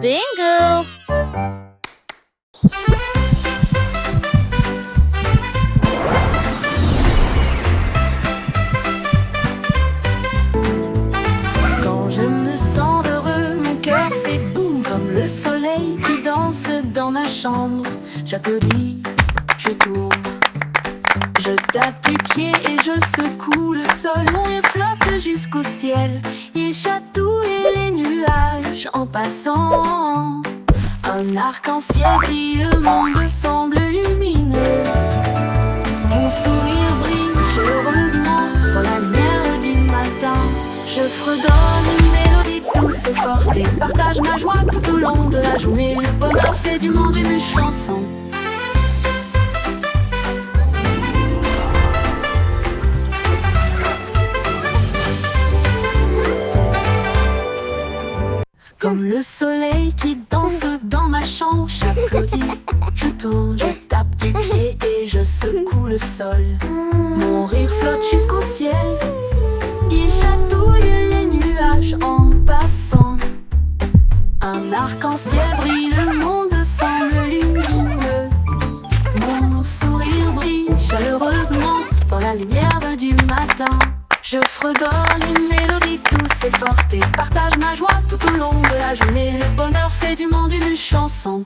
Bingo! Quand je me sens heureux, mon cœur fait boum comme le soleil qui danse dans ma chambre. J'applaudis, je tourne, je tape du pied et je secoue le sol. Mon rire flotte jusqu'au ciel, il chatouille les nuages en passant. Un arc-en-ciel brille, le monde semble lumineux. Mon sourire brille chaleureusement dans la lumière du matin. Je fredonne une mélodie douce et forte et partage ma joie tout au long de la journée. Le bonheur fait du monde une chanson. Comme le soleil qui danse dans ma chambre, j'applaudis, je tourne, je tape du pied et je secoue le sol. Mon rire flotte jusqu'au ciel, il chatouille les nuages en passant. Un arc-en-ciel brille, le monde semble lumineux. Mon sourire brille chaleureusement dans la lumière du matin. Je fredonne une mélodie douce et forte et partage ma joie tout au long de la journée. Le bonheur fait du monde une chanson.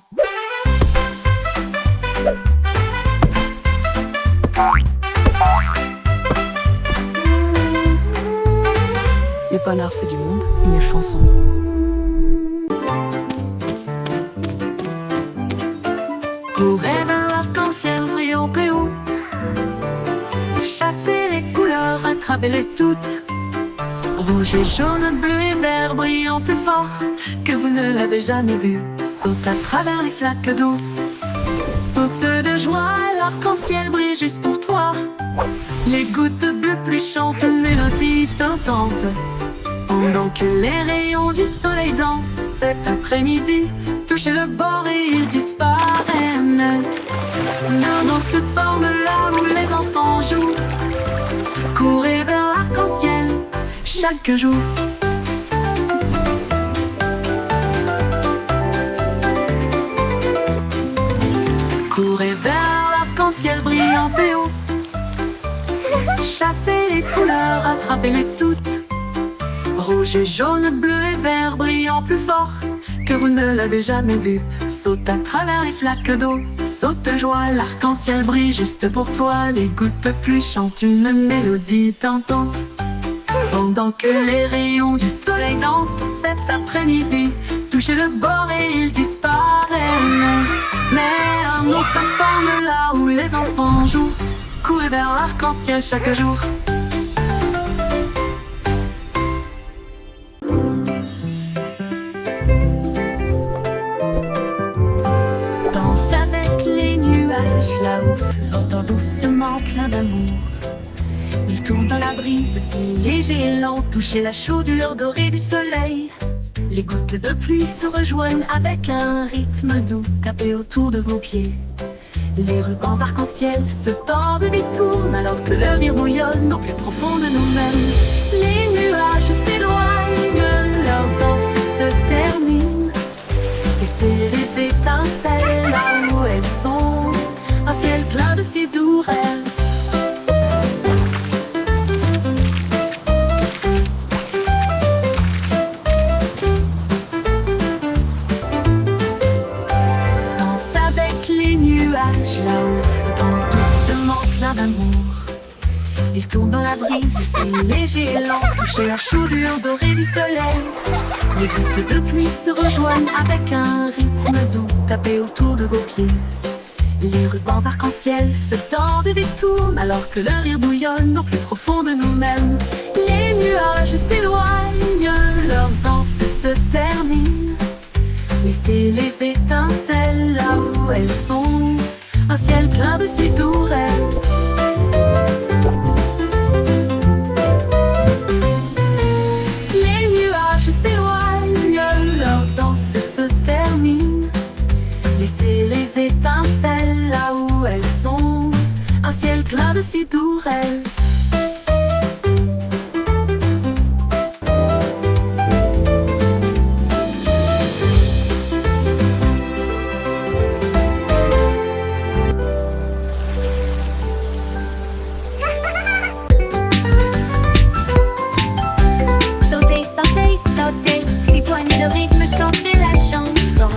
Le bonheur fait du monde une chanson. Courez vers l'arc-en-ciel brillant plus haut. Chassez les couleurs, attrapez-les toutes. Rouge et jaune, bleu et vert brillant plus fort que vous ne l'avez jamais vu. Saute à travers les flaques d'eau. Saute de joie, l'arc-en-ciel brille juste pour toi. Les gouttes bleues pluie chantent une mélodie tentante. Pendant que les rayons du soleil dansent cet après-midi, touchez le bord et ils disparaissent. Donc se forme là où les enfants jouent. Courez vers l'arc-en-ciel chaque jour. Courez vers l'arc-en-ciel brillant et haut. Chassez les couleurs, attrapez-les toutes. Rouge et jaune, bleu et vert brillant plus fort que vous ne l'avez jamais vu. Saute à travers les flaques d'eau. Saute de joie, l'arc-en-ciel brille juste pour toi. Les gouttes de pluie chantent une mélodie tentante. Pendant que les rayons du soleil dansent cet après-midi, touchez le bord et ils disparaissent. Mais un autre se forme là où les enfants jouent. Courez vers l'arc-en-ciel chaque jour. Danse avec les nuages là-haut, flottant doucement plein d'amour. Il tourne dans la brise, si léger et lent, toucher la chaudure dorée du soleil. Les gouttes de pluie se rejoignent avec un rythme doux, tapez autour de vos pieds. Les rubans arc-en-ciel se tordent et détournent alors que leur rire bouillonne au plus profond de nous-mêmes. Les nuages s'éloignent, leur danse se termine. Laissez les étincelles là où elles sont, un ciel plein de si doux rêves. Là-haut, flottant doucement plein d'amour. Il tourne dans la brise, si léger et lent, toucher la chaudure dorée du soleil. Les gouttes de pluie se rejoignent avec un rythme doux, tapez autour de vos pieds. Les rubans arc-en-ciel se tordent et détournent alors que leur rire bouillonne au plus profond de nous-mêmes. Les nuages s'éloignent, leur danse se termine. Laissez les étincelles là où elles sont, un ciel plein de si doux rêves. Les nuages s'éloignent, leur danse se termine. Laissez les étincelles là où elles sont, un ciel plein de si doux rêves. Rejoignez le rythme, chantez la chanson.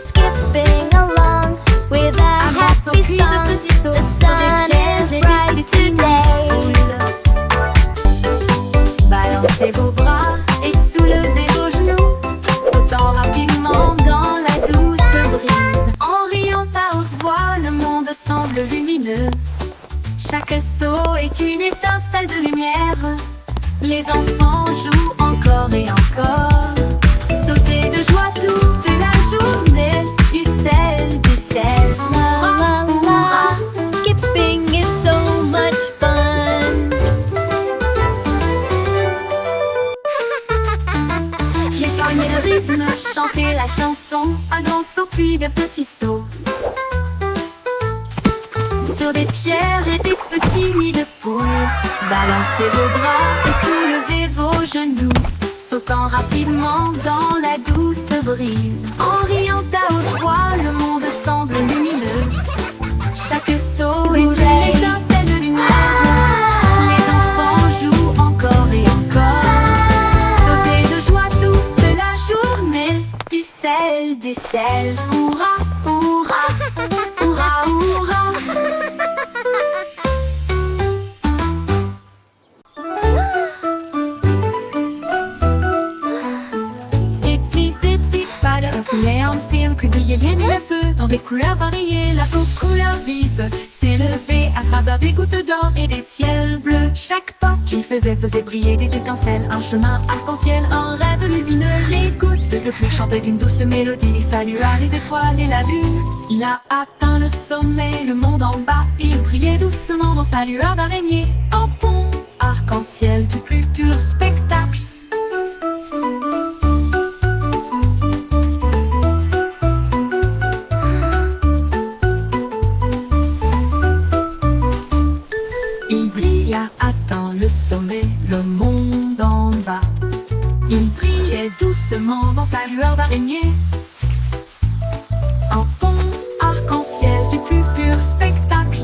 Skipping along with a Avance au happy cri de song. petits sauts The sur sun des pierres is et bright des petits today. Balancez vos bras et soulevez vos genoux, sautant rapidement dans la douce brise. En riant à haute voix, le monde semble lumineux. Chaque saut est une étincelle de lumière. Les enfants jouent encore et encore. Sautez de joie toute la journée. Du sel, du sel. La la la, skipping is so much fun. Rejoignez le rythme, chantez la chanson. Un grand saut puis de petits sauts sur des pierres et des petits nids de poules. Balancez vos bras et soulevez vos genoux, sautant rapidement dans la douce brise. En riant à haute voix, le monde semble lumineux. Chaque saut est une étincelle de lumière. Les enfants jouent encore et encore. Sautez de joie toute la journée. Du sel, du sel. Hurrah, hurrah, hurrah, hurrah. Mais en film que brillait bien le feu dans des couleurs variées, la peau couleur vive s'élevait à travers des gouttes d'or et des ciels bleus. Chaque pas qu'il faisait briller des étincelles, un chemin arc-en-ciel, un rêve lumineux. Les gouttes de pluie chantaient une douce mélodie, il salua les étoiles et la lune. Il a atteint le sommet, le monde en bas, il brillait doucement dans sa lueur d'araignée. En pont arc-en-ciel du plus pur spectacle. Il brilla, atteint le sommet, le monde en bas. Il brillait doucement dans sa lueur d'araignée. Un pont arc-en-ciel du plus pur spectacle.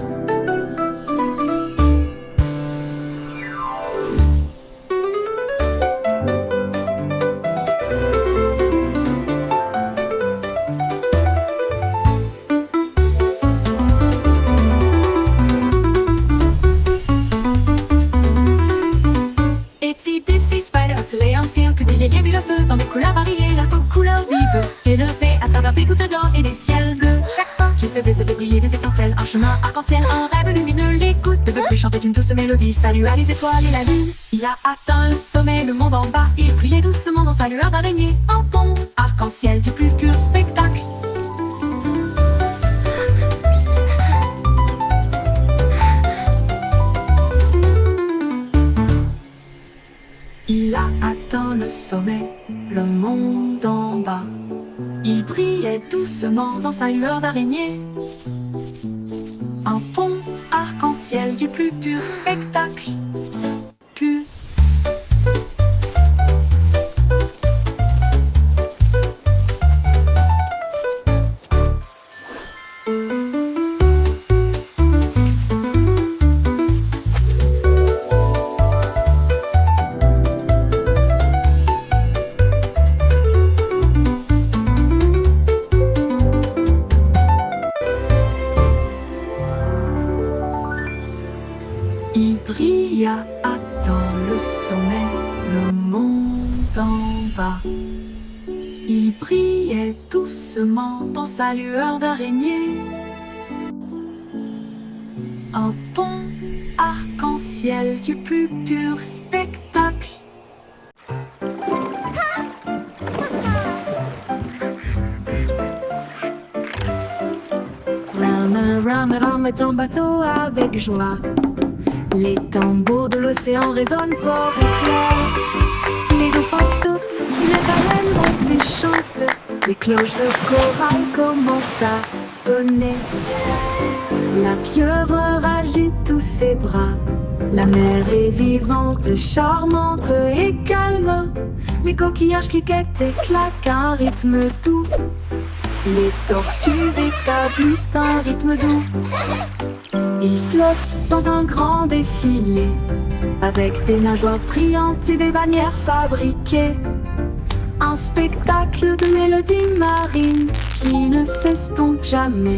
Il y a eu le feu dans des couleurs variées, la couleur vive s'élevait à travers des gouttes d'or et des ciels bleus. Chaque pas qu'il faisait briller des étincelles, un chemin arc-en-ciel, un rêve lumineux. Les gouttes de pluie chantaient une douce mélodie, salua les étoiles et la lune. Il a atteint le sommet, le monde en bas, il brillait doucement dans sa lueur d'araignée. Un pont arc-en-ciel du plus pur spectacle. Il a atteint le sommet, le monde en bas. Il brillait doucement dans sa lueur d'araignée. Un pont arc-en-ciel du plus pur spectacle. Pur. Il brilla, atteint le sommet, le monde en bas. Il brillait doucement dans sa lueur d'araignée. Un pont arc-en-ciel du plus pur spectacle. Rame ton bateau avec joie. Les tambours de l'océan résonnent fort et clair. Les dauphins sautent, les baleines montent et chantent. Les cloches de corail commencent à sonner. La pieuvre agite tous ses bras. La mer est vivante, charmante et calme. Les coquillages cliquettent et claquent un rythme doux. Les tortues établissent un rythme doux. Ils flottent dans un grand défilé, avec des nageoires brillantes et des bannières fabriquées. Un spectacle de mélodies marines qui ne s'estompe jamais.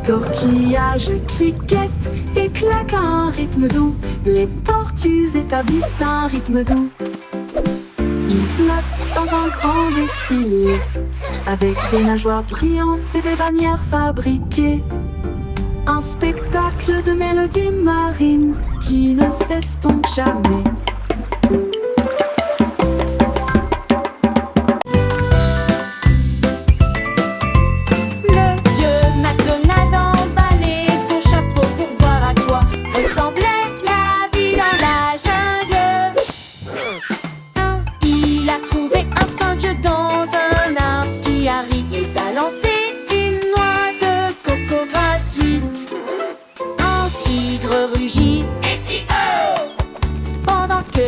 Tortillages cliquettent et claquent à un rythme doux. Les tortues établissent un rythme doux. Ils flottent dans un grand défilé avec des nageoires brillantes et des bannières fabriquées. Un spectacle de mélodies marines qui ne s'estompe jamais.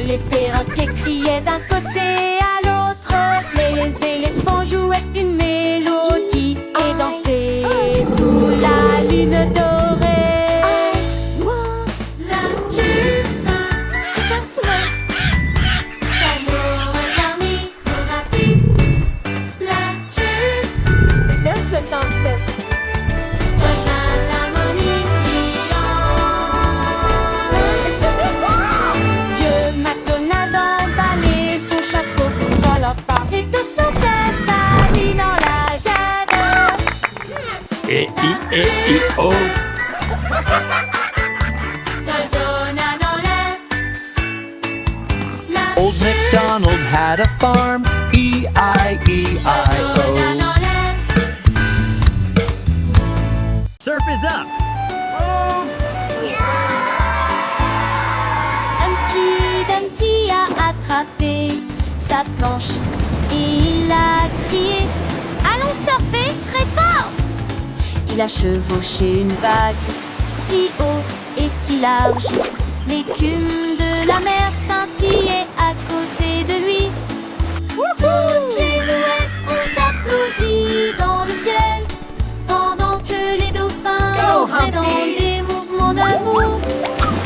Les perroquets criaient d'un côté à l'autre, les éléphants jouaient une mélodie et dansaient sous la lune dorée. La lune s'amour parmi la E-I-E-I-O. Old MacDonald had a farm, E-I-E-I-O. Surf is up. Humpty Dumpty a attrapé sa planche et il a crié: allons surfer très fort! Il a chevauché une vague si haut et si large. L'écume de la mer scintillait à côté de lui. Toutes les mouettes ont applaudi dans le ciel pendant que les dauphins dansaient dans des mouvements d'amour.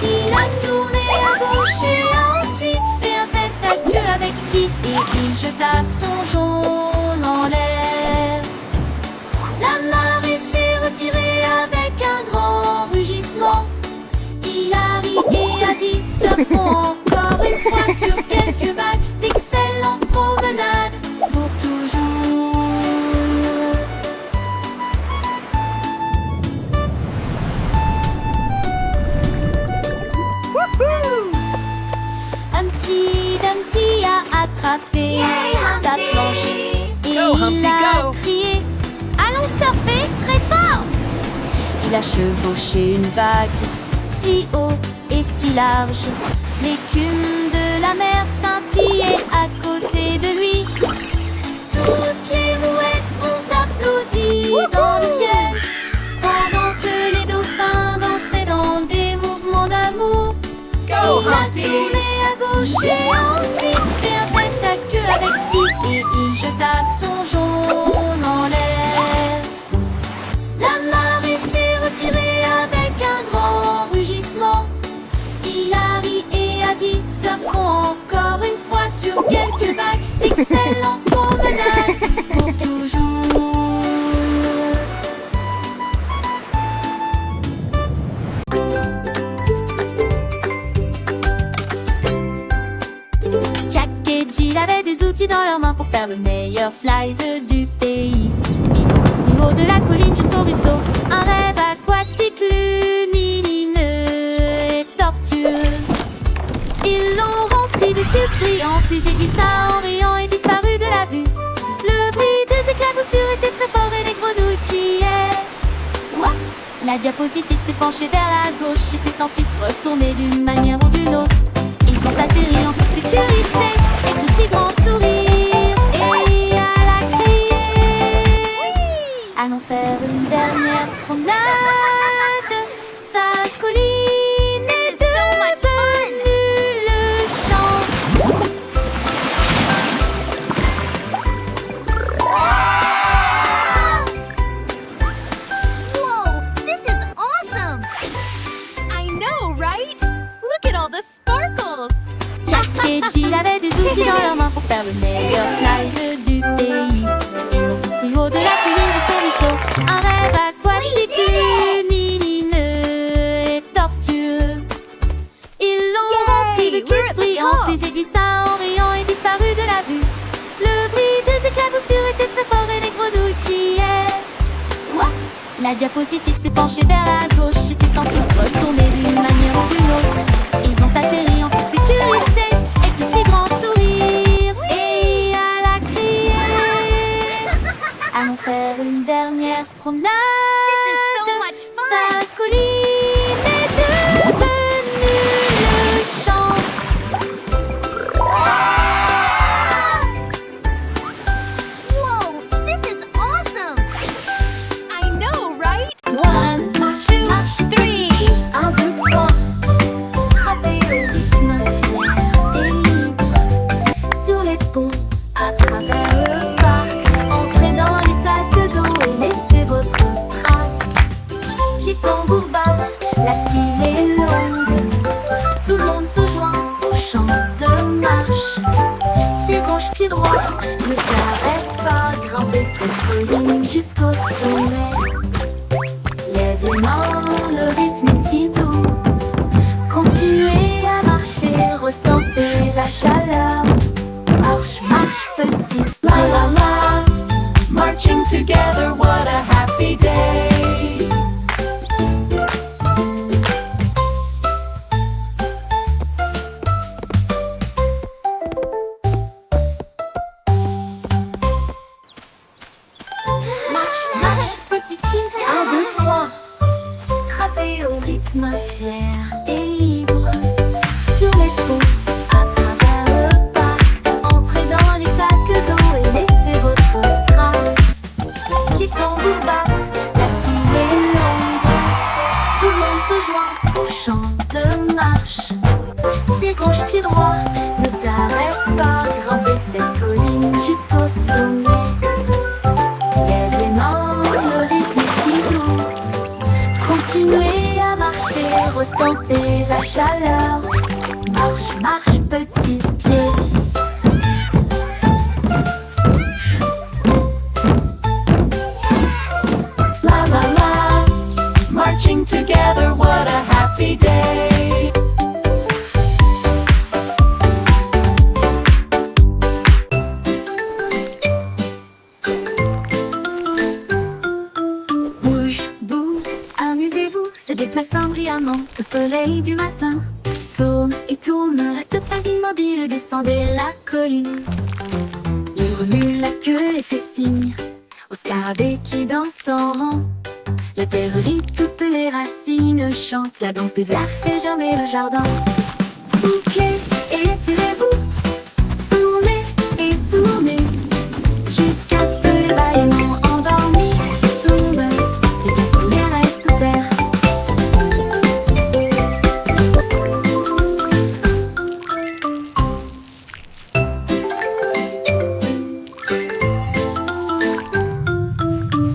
Il a tourné à gauche et a ensuite fait un tête à queue avec style et il jeta son jaune en l'air. La marée s'est retirée avec un grand rugissement. Il a ri et a dit: surfons encore une fois sur quelques vagues. D'excellentes promenades pour toujours. Humpty Dumpty a attrapé sa planche et il a crié: allons surfer très fort! Il a chevauché une vague si haut et si large. L'écume de la mer scintillait à côté de lui. Toutes les mouettes ont applaudi dans le ciel pendant que les dauphins dansaient dans des mouvements d'amour. Il a tourné à gauche et a ensuite fait un tête à queue avec style et il jeta son jaune en l'air. La marée s'est retirée avec un grand rugissement. Il a ri et a dit: surfons encore une fois sur quelques vagues. D'excellentes promenades pour toujours. Jack et Jill avaient des outils dans leurs mains pour faire le meilleur slide du pays. Ils poussent du haut de la colline jusqu'au ruisseau. Un rêve aquatique lumineux et tortueux. Ils l'ont rempli de tubes brillants, puis il glissa en riant et disparut de la vue. Le bruit des éclaboussures était très fort et les grenouilles criaient: what? La diapositive s'est penchée vers la gauche et s'est ensuite retournée d'une manière ou d'une autre. Ils ont atterri en toute sécurité, avec de si grands sourires et La diapositive s'est penchée vers la gauche et s'est ensuite retournée d'une manière ou d'une autre. Ils ont atterri en toute sécurité et puis si grand sourire. Et elle a crié: allons faire une dernière promenade. Sa colline est devenue le champ. Whoa, this is awesome! I know, right? 1, 2, 3. 1, 2, 3. Frapper au rythme fier et libre. Sur les ponts, à travers le parc. Entrez dans les flaques d'eau et laissez votre trace. Les tambours battent, la file est longue. Tout le monde se joint au chant de marche. Pied gauche, pied droit, ne t'arrête pas. Grimper cette colline jusqu'au sommet. Lève les mains, le rythme est si doux. Continuez à marcher, ressentez la chaleur. Marche, marche petit. La la la, marching together, what a happy day. Marche, marche, petit pied. 1, 2, 3. Frapper au rythme fier et libre. Sur les ponts, à travers le parc. Entrez dans les flaques d'eau et laissez votre trace. Les tambours battent, la file est longue. Tout le monde se joint au chant de marche. Pied gauche, pied droit, ne t'arrête pas. Grimper cette colline jusqu'au sommet. Lève les mains, le rythme est si doux. Continuez à marcher, ressentez la chaleur. Marche, marche, petit pied. La la la, marching together, what a happy day. Bouge, bouge, amusez-vous, se déplaçant brillamment au soleil du matin. Tourne et tourne, ne reste pas immobile, descendez la colline. Il remue la queue et fait signe au scarabée qui danse en rang. La terre rit, toutes les racines chantent, la danse des vers fait germer le jardin. Bouquez et tirez-vous, tournez et tournez, jusqu'à ce que les bâillements endormis tombent et cassent les rêves sous terre.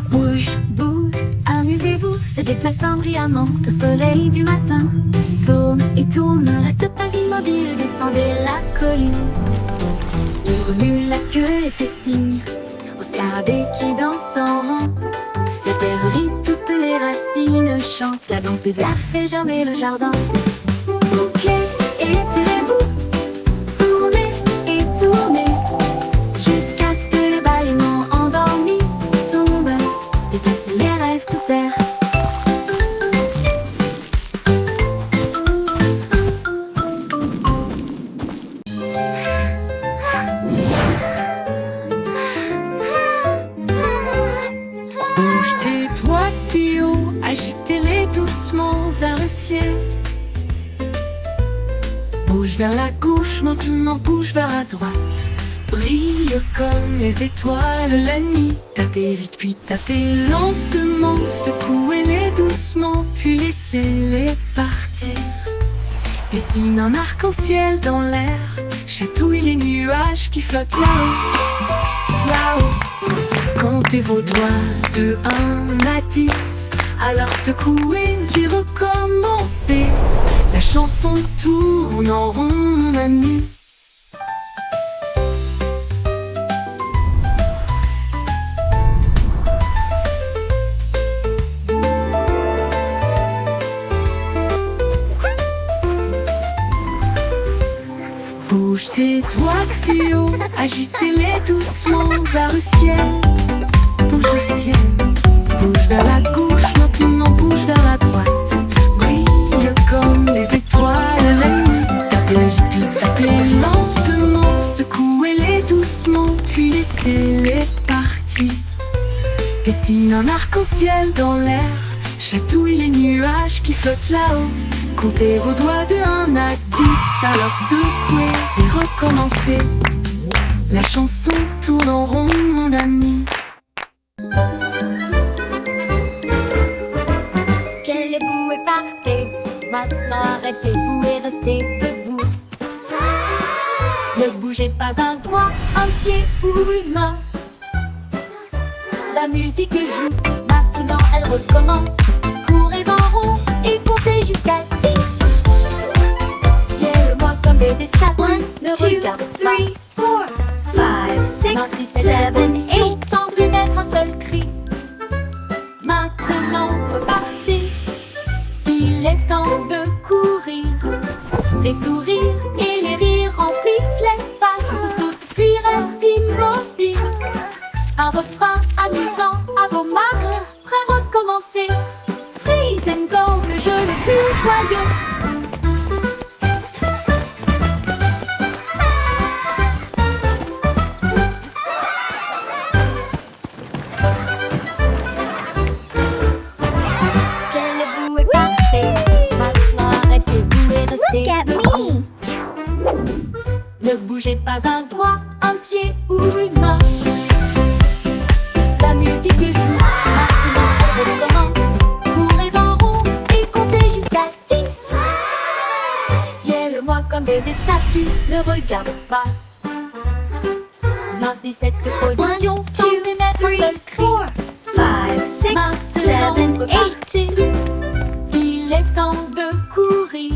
Bouge, bouge, amusez-vous, se déplaçant brillamment au soleil du matin. Tourne et tourne, ne reste pas immobile, descendez la colline. Il remue la queue et fait signe au scarabée qui danse en rang. La terre rit, toutes les racines chantent, la danse des vers fait germer le jardin. Bouquez et tirez-vous, tournez et tournez, jusqu'à ce que les bâillements endormis tombent et cassent les rêves sous terre. Bouge tes doigts si haut, agitez-les doucement vers le ciel. Bouge vers la gauche, maintenant bouge vers la droite. Brille comme les étoiles la nuit. Tapez vite puis tapez lentement. Secouez-les doucement puis laissez-les partir. Dessine un arc-en-ciel dans l'air. Chatouille les nuages qui flottent là-haut, là-haut. Comptez vos doigts de 1 à 10. Alors secouez et recommencez. La chanson tourne en rond, mon ami. Bouge tes doigts si haut, agitez-les doucement vers le ciel. Bouge au ciel, Bouge vers la gauche, maintenant bouge vers la droite. Brille comme les étoiles la nuit. Tapez vite, puis tapez lentement. Secouez-les doucement, puis laissez-les partir. Dessine un arc-en-ciel dans l'air. Chatouille les nuages qui flottent là-haut. Comptez vos doigts de 1 à 10. Alors secouez et recommencez. La chanson tourne en rond, mon ami. Levez-vous et partez. Maintenant arrêtez-vous et restez debout. Ne bougez pas un doigt, un pied ou une main. La musique joue, maintenant elle recommence. Courez en rond et comptez jusqu'à 10. Gueule-moi comme des statues, ne regarde pas. 5, 6, 7, 8. Sans émettre un seul cri. Maintenant repartez. Il est temps de courir. Les sourires et les rires remplissent l'espace. Saute puis reste immobile. Un refrain amusant à vos marques. Prêt à recommencer. Freeze and go, le jeu le plus joyeux. Levez-vous et partez. Maintenant arrêtez-vous et restez Look at debout. me. Ne bougez pas un doigt, un pied ou une main. La musique joue, maintenant elle recommence. Courez en rond et comptez jusqu'à 10. Gueule-moi comme des statues, ne regarde pas. Maintenez cette position sans émettre un seul cri. 5, 6, 7, Maintenant 8. repartez. Il est temps de courir.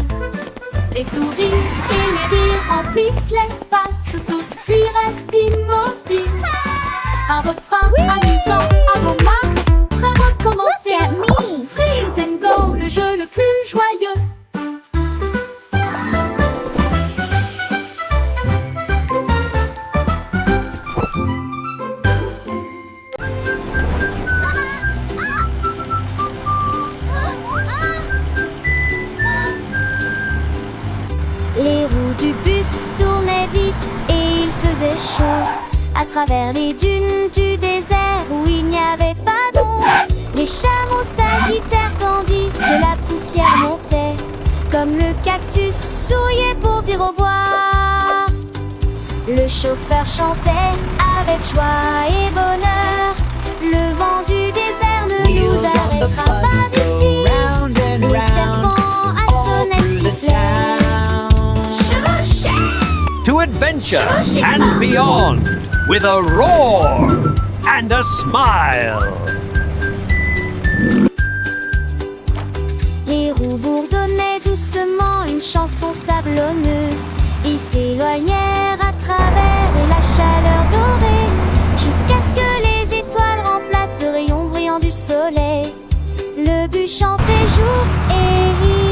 Les sourires et les rires remplissent l'espace. Saute puis reste immobile. Un refrain amusant à vos marques. Prêt à recommencer. Look at me. Freeze and go, le jeu le plus joyeux. Les roues du bus tournaient vite et il faisait chaud. À travers les dunes du désert où il n'y avait pas d'ombre, les chameaux s'agitèrent tandis que la poussière montait. Comme le cactus souriait pour dire au revoir. Le chauffeur chantait avec joie et bonheur. Le vent du désert ne nous arrêtera pas ici. Les serpents à sonnette sifflaient. To adventure and beyond with a roar and a smile. Les roues bourdonnaient doucement une chanson sablonneuse. Ils s'éloignèrent à travers la chaleur dorée, jusqu'à ce que les étoiles remplacent le rayon brillant du soleil. Le bus chantait jour et nuit.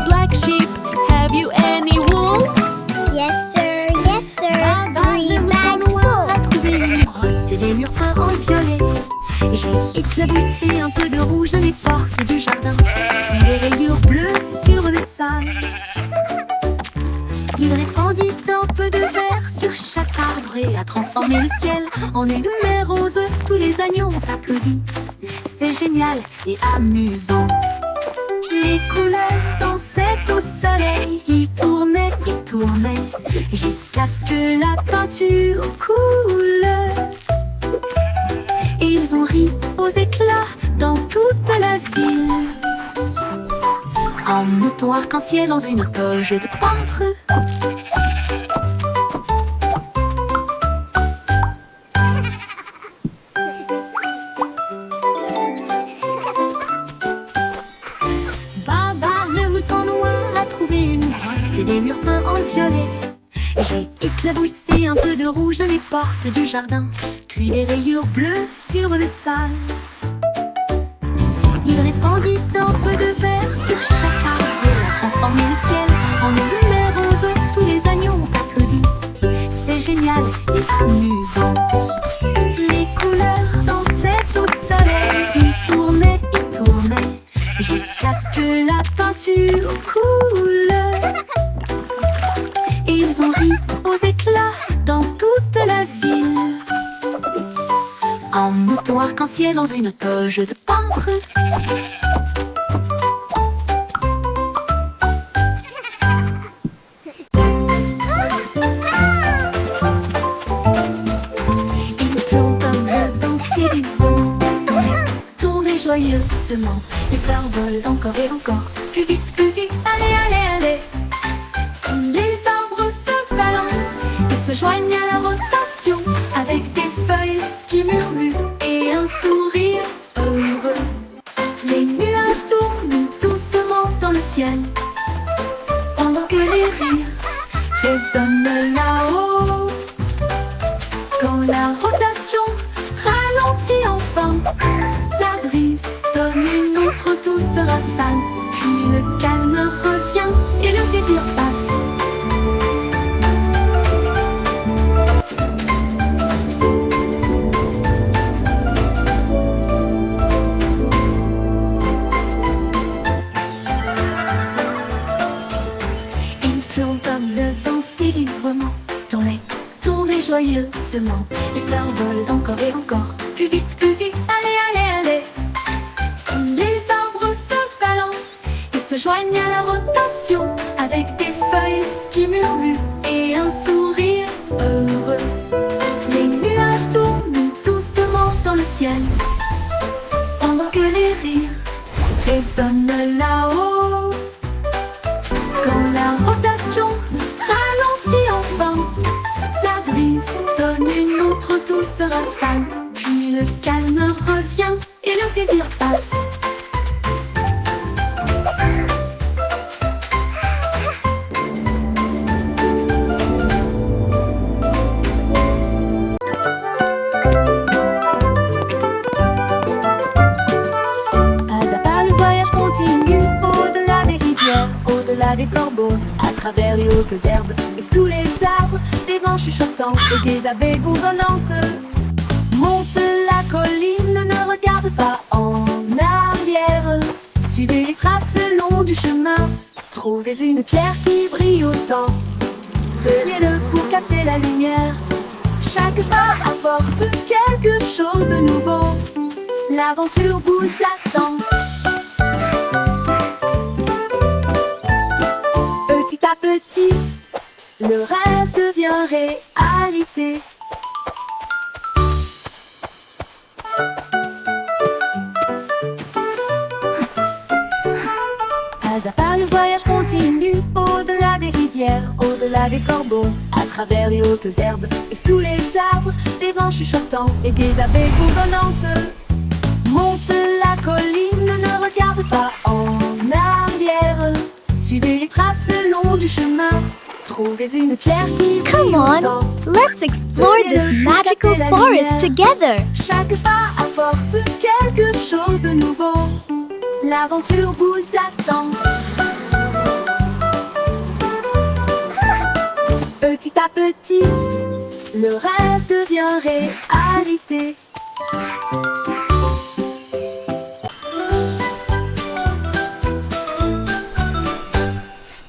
Black sheep, have you any wool? Yes, sir. Yes, sir. 3 bags full. Trouvé une brosse et des murs peints en violet. J'ai éclaboussé un peu de rouge dans les portes du jardin. Puis des rayures bleues sur le sol. Il répandit un peu de vert sur chaque arbre et a transformé le ciel en une mer rose. Tous les agneaux ont applaudi. C'est génial et amusant. Les couleurs dansaient au soleil. Ils tournaient et tournaient jusqu'à ce que la peinture coule. Ils ont ri aux éclats dans toute la ville. Un mouton arc-en-ciel dans une toge de peintre. Baba, le mouton noir, a trouvé une brosse et des murs peints en violet. Et j'ai éclaboussé un peu de rouge dans les portes du jardin, puis des rayures bleues sur le sol. Il répandit un peu de vert sur chaque arbre et a transformé le ciel en une mer rose. Tous les agneaux ont applaudi. C'est génial et amusant. Les couleurs dansaient au soleil. Ils tournaient et tournaient jusqu'à ce que la peinture coule. Et ils ont ri aux éclats dans toute la ville. Un mouton arc-en-ciel dans une toge de peintre. Il tourne comme le vent, c'est du vent. Tournez joyeusement. Les fleurs volent encore et encore. Plus vite, allez, allez, allez. Les arbres se balancent et se joignent à la rotation avec des feuilles qui murmurent et un sourire heureux. Les nuages tournent doucement dans le ciel pendant que les rires résonnent là-haut. Quand la rotation ralentit enfin, la brise donne une autre douce rafale. Puis le calme revient et le plaisir passe. Tournez joyeusement. Les fleurs volent encore et encore. Plus vite, allez, allez, allez. Les arbres se balancent et se joignent à la rotation avec des feuilles qui murmurent et un sourire heureux. Les nuages tournent doucement dans le ciel pendant que les rires résonnent là-haut. Quand la rotation ralentit enfin, la brise donne une autre douce rafale. Puis le calme revient et le plaisir passe. Pas à pas le voyage continue au-delà des rivières, au-delà des corbeaux, à travers les hautes herbes et sous les arbres, des vents chuchotants et des abeilles bourdonnantes. Monte la colline, ne regarde pas en arrière. Suivez les traces le long du chemin. Trouvez une pierre qui brille autant. Tenez-le pour capter la lumière. Chaque pas apporte quelque chose de nouveau. L'aventure vous attend. Petit à petit, le rêve devient réalité. Pas à pas, le voyage continue au-delà des rivières, au-delà des corbeaux, à travers les hautes herbes et sous les arbres, des vents chuchotants et des abeilles bourdonnantes. Monte la colline, ne regarde pas en arrière. Suivez les traces le long du chemin. Trouvez une pierre qui brille Come on, autant. let's explore this magical forest together. Chaque pas apporte quelque chose de nouveau. L'aventure vous attend. Petit à petit, le rêve devient réalité.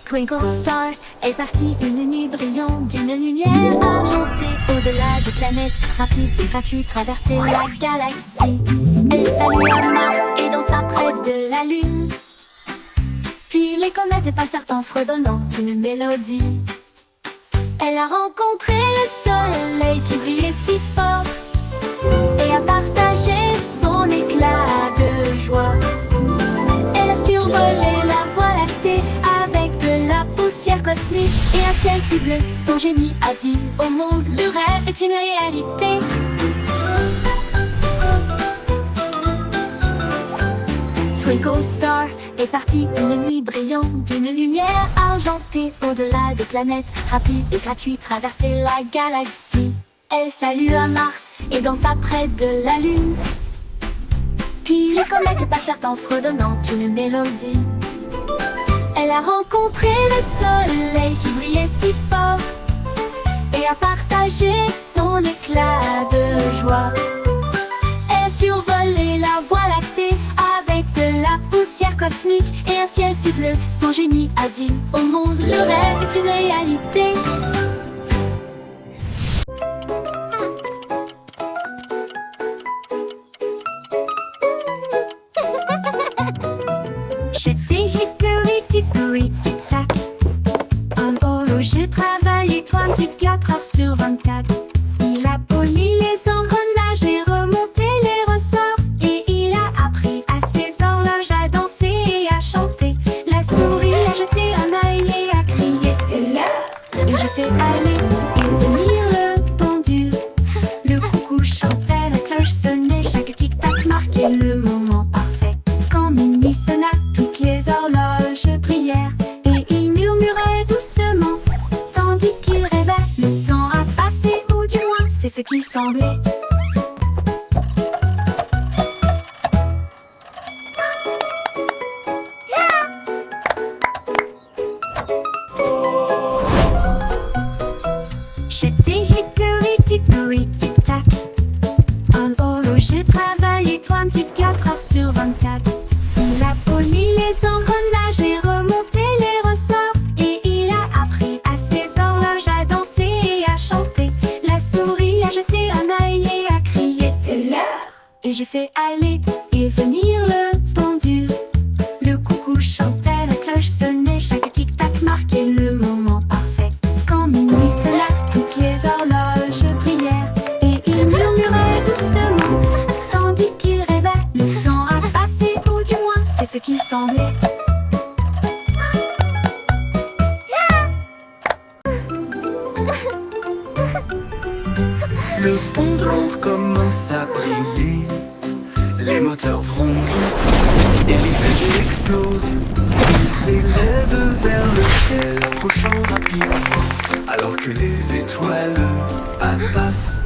Twinkle Star est partie une nuit brillante d'une lumière à monter au-delà des planètes, rapide et gratuite, traverser la galaxie. Elle salua Mars et dansa près de la Lune. Puis les comètes passèrent en fredonnant une mélodie. Elle a rencontré le soleil qui brillait si fort et a partagé son éclat de joie. Elle a survolé la voie lactée avec de la poussière cosmique et un ciel si bleu. Son génie a dit au monde, le rêve est une réalité. Twinkle Star est partie une nuit brillante d'une lumière argentée au-delà des planètes, rapide et gratuite, traverser la galaxie. Elle salua Mars et dansa près de la Lune. Puis les comètes passèrent en fredonnant une mélodie. Elle a rencontré le soleil qui brillait si fort et a partagé son éclat de joie. Elle survolait la voie lactée avec de la poussière cosmique et un ciel si bleu. Son génie a dit au monde, le rêve est une réalité. J'étais hickory dickory tic-tac. Un horloger, j'ai travaillé 24 heures sur 24. Il a poli les engrenages et remonté les ressorts. Et il a appris à ses horloges à danser et à chanter. La souris a jeté un œil et a crié c'est l'heure. Et j'ai fait aller et venir le pendule. Le coucou chantait, la cloche sonnait, chaque tic-tac marquait le moment parfait. Quand minuit sonna, toutes les horloges brillèrent et il murmurait doucement, tandis qu'il rêvait. Le temps a passé, ou du moins c'est ce qu'il semblait. J'étais hickory dickory tic-tac. Un horloger, travaillé 24 heures sur 24. Il a poli les engrenages et remonté les ressorts. Et il a appris à ses horloges à danser et à chanter. La souris a jeté un œil et a crié c'est l'heure. Et j'ai fait aller et venir le pendule. Le coucou chantait, la cloche sonnait, chaque tic-tac marquait le moment parfait. Quand minuit sonna, toutes les horloges brillèrent et il murmurait doucement, tandis qu'il rêvait. Le temps a passé, ou du moins c'est ce qu'il semblait. Le pont de Londres commence à briller. Les moteurs vrombissent et les fusées explosent. Ils s'élèvent vers le ciel, approchant rapidement, alors que les étoiles passent.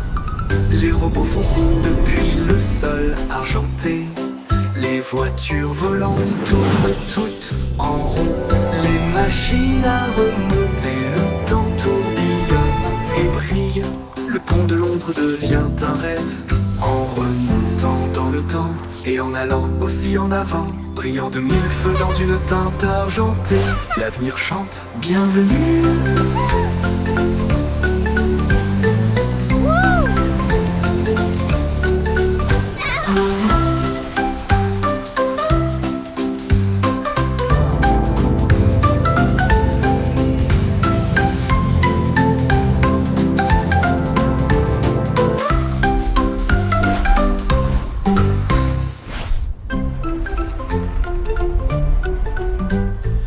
Les robots font signe depuis le sol argenté. Les voitures volantes tournent toutes en rond. Les machines à remonter, le temps tourbillonne et brille. Le pont de Londres devient un rêve en remontant dans le temps et en allant aussi en avant, brillant de mille feux dans une teinte argentée. L'avenir chante, bienvenue.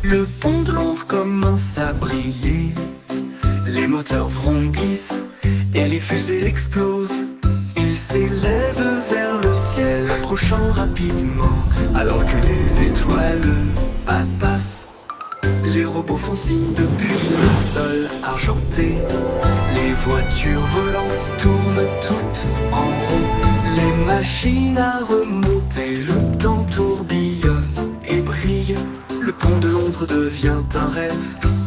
Le pont de Londres commence à briller. Les moteurs vrombissent et les fusées explosent. Ils s'élèvent vers le ciel, approchant rapidement, alors que les étoiles passent. Les robots font signe depuis le sol argenté. Les voitures volantes tournent toutes en rond. Les machines à remonter, le temps tourbillonne et brille. Le pont de Londres devient un rêve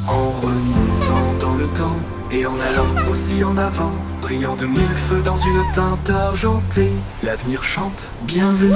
en remontant dans le temps et en allant aussi en avant, brillant de mille feux dans une teinte argentée. L'avenir chante, bienvenue.